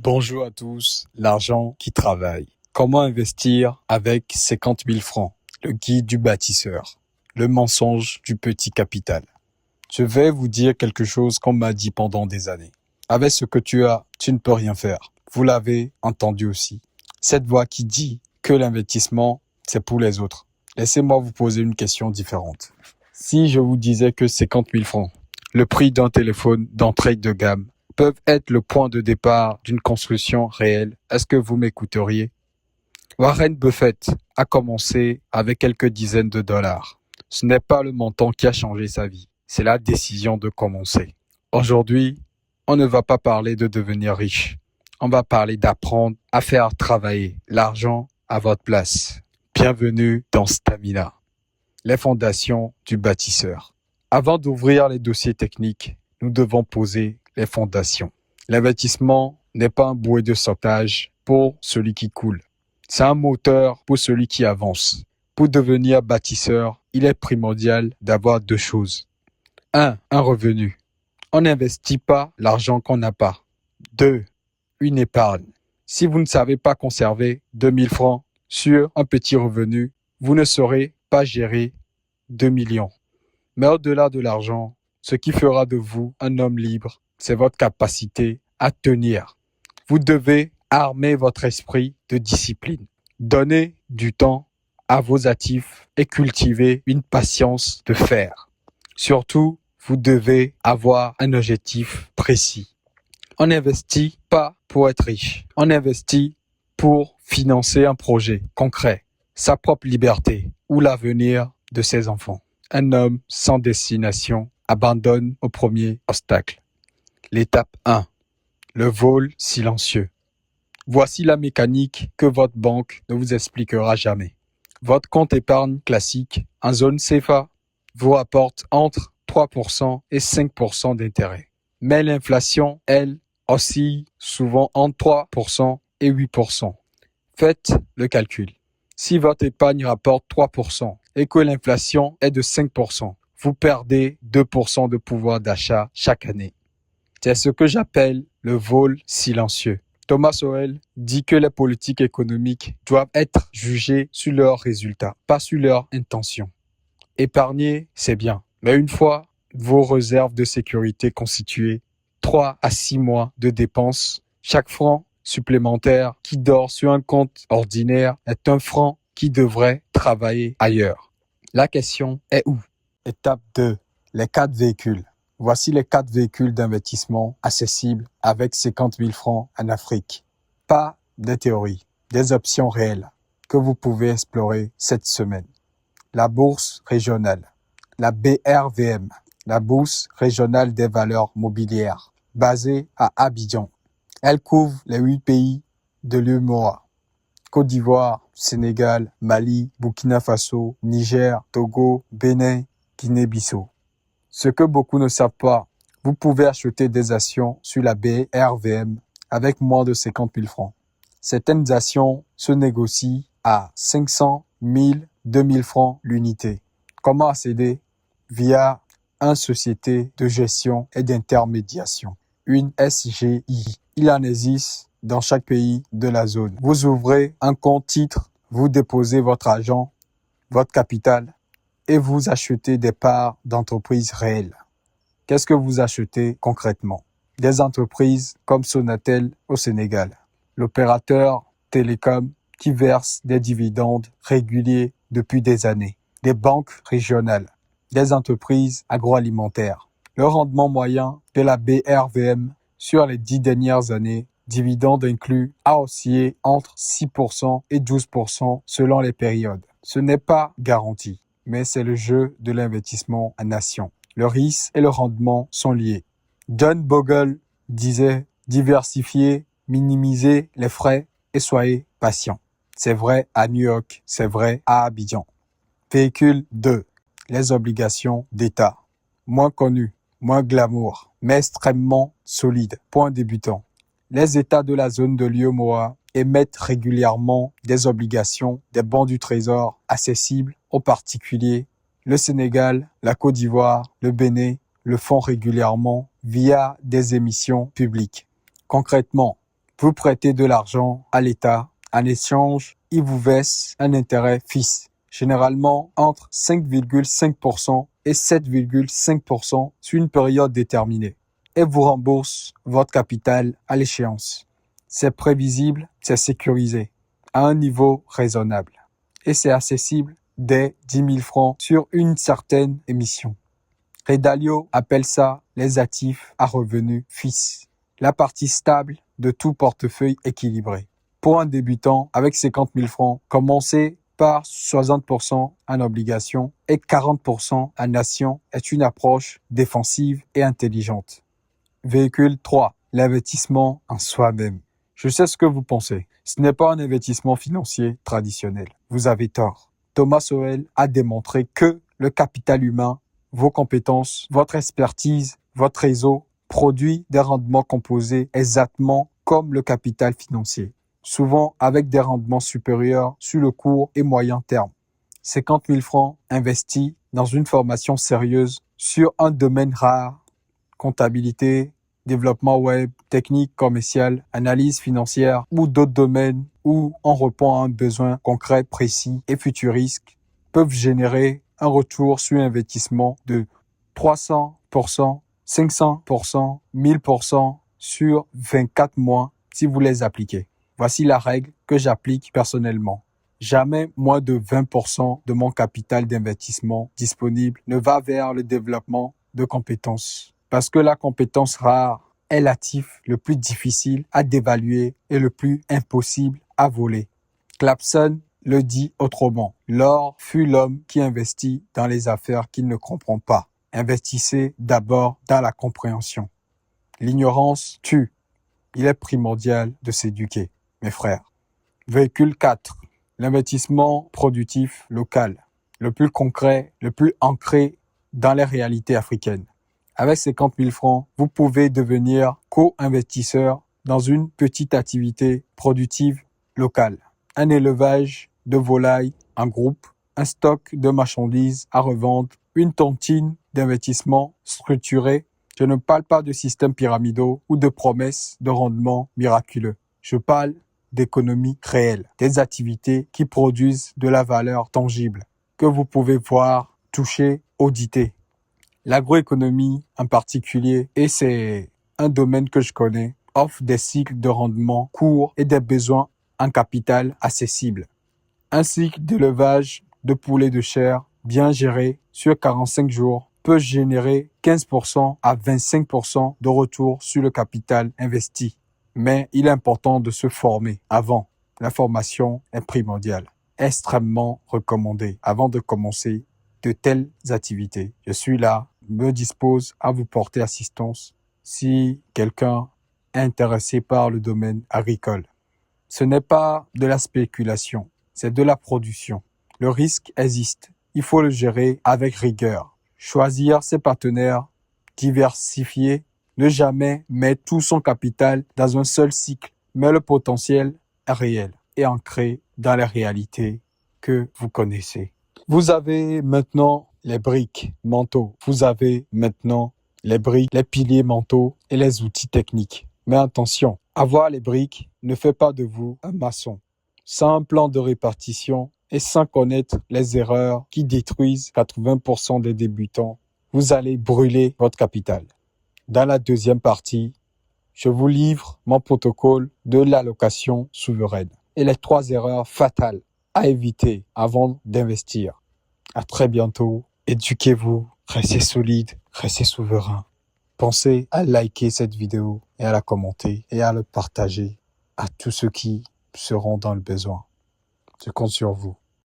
Bonjour à tous, l'argent qui travaille. Comment investir avec 50 000 francs? Le guide du bâtisseur. Le mensonge du petit capital. Je vais vous dire quelque chose qu'on m'a dit pendant des années. Avec ce que tu as, tu ne peux rien faire. Vous l'avez entendu aussi. Cette voix qui dit que l'investissement, c'est pour les autres. Laissez-moi vous poser une question différente. Si je vous disais que 50 000 francs, le prix d'un téléphone d'entrée de gamme, peuvent être le point de départ d'une construction réelle, est-ce que vous m'écouteriez? Warren Buffett a commencé avec quelques dizaines de dollars. Ce n'est pas le montant qui a changé sa vie, c'est la décision de commencer. Aujourd'hui, on ne va pas parler de devenir riche. On va parler d'apprendre à faire travailler l'argent à votre place. Bienvenue dans Stamina, les fondations du bâtisseur. Avant d'ouvrir les dossiers techniques, nous devons poser les fondations. L'investissement n'est pas un bouée de sauvetage pour celui qui coule. C'est un moteur pour celui qui avance. Pour devenir bâtisseur, il est primordial d'avoir deux choses. 1. Un revenu. On n'investit pas l'argent qu'on n'a pas. 2. Une épargne. Si vous ne savez pas conserver 2000 francs sur un petit revenu, vous ne saurez pas gérer 2 millions. Mais au-delà de l'argent, ce qui fera de vous un homme libre, c'est votre capacité à tenir. Vous devez armer votre esprit de discipline. Donnez du temps à vos actifs et cultiver une patience de fer. Surtout, vous devez avoir un objectif précis. On n'investit pas pour être riche. On investit pour financer un projet concret, sa propre liberté ou l'avenir de ses enfants. Un homme sans destination abandonne au premier obstacle. L'étape 1. Le vol silencieux. Voici la mécanique que votre banque ne vous expliquera jamais. Votre compte épargne classique en zone CFA vous rapporte entre 3% et 5% d'intérêt. Mais l'inflation, elle, oscille souvent entre 3% et 8%. Faites le calcul. Si votre épargne rapporte 3% et que l'inflation est de 5%, vous perdez 2% de pouvoir d'achat chaque année. C'est ce que j'appelle le vol silencieux. Thomas Sowell dit que les politiques économiques doivent être jugées sur leurs résultats, pas sur leurs intentions. Épargner, c'est bien, mais une fois vos réserves de sécurité constituées, 3 à 6 mois de dépenses, chaque franc supplémentaire qui dort sur un compte ordinaire est un franc qui devrait travailler ailleurs. La question est où? Étape 2. Les 4 véhicules. Voici les 4 véhicules d'investissement accessibles avec 50 000 francs en Afrique. Pas des théories, des options réelles que vous pouvez explorer cette semaine. La bourse régionale, la BRVM, la bourse régionale des valeurs mobilières, basée à Abidjan. Elle couvre les 8 pays de l'UEMOA. Côte d'Ivoire, Sénégal, Mali, Burkina Faso, Niger, Togo, Bénin, Guinée-Bissau. Ce que beaucoup ne savent pas, vous pouvez acheter des actions sur la BRVM avec moins de 50 000 francs. Certaines actions se négocient à 500, 1000, 2000 francs l'unité. Comment accéder? Via une société de gestion et d'intermédiation, une SGI. Il en existe dans chaque pays de la zone. Vous ouvrez un compte titre, vous déposez votre argent, votre capital, et vous achetez des parts d'entreprises réelles. Qu'est-ce que vous achetez concrètement? Des entreprises comme Sonatel au Sénégal, l'opérateur télécom qui verse des dividendes réguliers depuis des années, des banques régionales, des entreprises agroalimentaires. Le rendement moyen de la BRVM sur les 10 dernières années, dividendes inclus, a oscillé entre 6% et 12% selon les périodes. Ce n'est pas garanti, mais c'est le jeu de l'investissement en nation. Le risque et le rendement sont liés. John Bogle disait « Diversifiez, minimisez les frais et soyez patient ». C'est vrai à New York, c'est vrai à Abidjan. Véhicule 2. Les obligations d'État. Moins connues, moins glamour, mais extrêmement solides. Point débutant. Les États de la zone de l'UEMOA émettent régulièrement des obligations, des bons du trésor accessibles aux particuliers. Le Sénégal, la Côte d'Ivoire, le Bénin le font régulièrement via des émissions publiques. Concrètement, Vous prêtez de l'argent à l'État. En échange, il vous verse un intérêt fixe, généralement entre 5,5% et 7,5% sur une période déterminée, et vous rembourse votre capital à l'échéance. C'est prévisible, c'est sécurisé, à un niveau raisonnable, et c'est accessible dès 10 000 francs sur une certaine émission. Ray Dalio appelle ça les actifs à revenus fixes, la partie stable de tout portefeuille équilibré. Pour un débutant, avec 50 000 francs, commencer par 60% en obligations et 40% en actions est une approche défensive et intelligente. Véhicule 3. L'investissement en soi-même. Je sais ce que vous pensez. Ce n'est pas un investissement financier traditionnel. Vous avez tort. Thomas Sowell a démontré que le capital humain, vos compétences, votre expertise, votre réseau produit des rendements composés exactement comme le capital financier, souvent avec des rendements supérieurs sur le court et moyen terme. 50 000 francs investis dans une formation sérieuse sur un domaine rare, comptabilité, développement web, technique commerciale, analyse financière ou d'autres domaines où on répond à un besoin concret, précis et futuriste, peuvent générer un retour sur investissement de 300%, 500%, 1000% sur 24 mois si vous les appliquez. Voici la règle que j'applique personnellement. Jamais moins de 20% de mon capital d'investissement disponible ne va vers le développement de compétences. Parce que la compétence rare est l'actif le plus difficile à dévaluer et le plus impossible à voler. Clapson le dit autrement. L'or fut l'homme qui investit dans les affaires qu'il ne comprend pas. Investissez d'abord dans la compréhension. L'ignorance tue. Il est primordial de s'éduquer, mes frères. Véhicule 4. L'investissement productif local. Le plus concret, le plus ancré dans les réalités africaines. Avec 50 000 francs, vous pouvez devenir co-investisseur dans une petite activité productive locale. Un élevage de volailles en groupe, un stock de marchandises à revendre, une tontine d'investissement structurée. Je ne parle pas de systèmes pyramidaux ou de promesses de rendement miraculeux. Je parle d'économie réelle, des activités qui produisent de la valeur tangible, que vous pouvez voir, toucher, auditer. L'agroéconomie en particulier, et c'est un domaine que je connais, offre des cycles de rendement courts et des besoins en capital accessibles. Un cycle d'élevage de poulets de chair bien géré sur 45 jours peut générer 15% à 25% de retour sur le capital investi. Mais il est important de se former avant. La formation est primordiale, extrêmement recommandée avant de commencer de telles activités. Je suis là, me dispose à vous porter assistance si quelqu'un est intéressé par le domaine agricole. Ce n'est pas de la spéculation, c'est de la production. Le risque existe. Il faut le gérer avec rigueur. Choisir ses partenaires, diversifier, ne jamais mettre tout son capital dans un seul cycle, mais le potentiel est réel et ancré dans les réalités que vous connaissez. Vous avez maintenant les briques mentaux. Vous avez maintenant les briques, les piliers mentaux et les outils techniques. Mais attention, avoir les briques ne fait pas de vous un maçon. Sans un plan de répartition et sans connaître les erreurs qui détruisent 80% des débutants, vous allez brûler votre capital. Dans la deuxième partie, je vous livre mon protocole de l'allocation souveraine et les 3 erreurs fatales à éviter avant d'investir. À très bientôt. Éduquez-vous, restez solide, restez souverain. Pensez à liker cette vidéo et à la commenter et à le partager à tous ceux qui seront dans le besoin. Je compte sur vous.